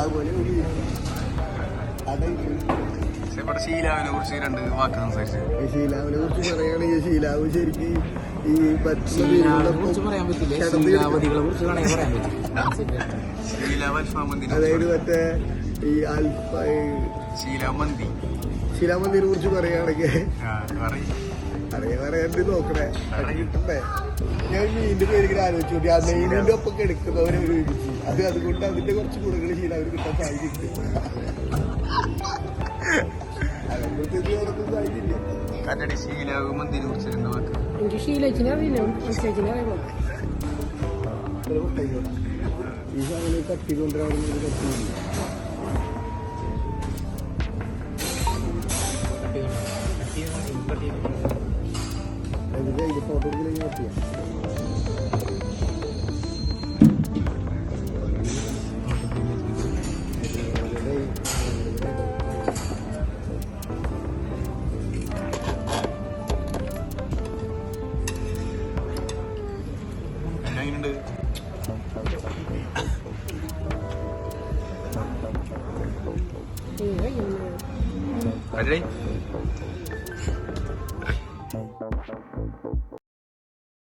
അതുപോലെ ഒരു ഷീലാവിനെ കുറിച്ച് 2 വാക്ക് സംസാരിച്ചു. ഷീലാവിനെ കുറിച്ച് പറയുകയാണെങ്കിൽ ഷീലാവ് ശരിക്കും ഈ പറയാൻ പറ്റില്ല. ശീലാവതികളെ കുറിച്ച് പറയാൻ പറ്റില്ല. അതായത് മറ്റേ ഈ ശീലാമന്തിനെ കുറിച്ച് പറയുകയാണെങ്കിൽ പറയാണ്ട് നോക്കണേ കിട്ടണ്ടേ. ഞാൻ മീനിന്റെ പേര് ഇങ്ങനെ ആലോചിച്ചു നോക്കി. ആ മെയിനിന്റെ ഒപ്പം എടുക്കുന്നവരെ ഒരു അതുകൊണ്ട് അതിന്റെ കുറച്ച് ഗുണങ്ങൾ ശീലാവിന് കിട്ടാൻ സാധിക്കും. കന്നഡ ശീലാവ് മന്തിനെ കുറിച്ച് 2 വാക്ക്. എനിക്ക് ശീലച്ചിനെ അറിയില്ല, ചേച്ചിനെ അറിയാമോ? ഈ സാധനം കട്ടിക്കൊണ്ടിരാൻ കട്ടിയില്ല. ഫോട്ടോ കട്ടിയാ എങ്ങനെയുണ്ട്?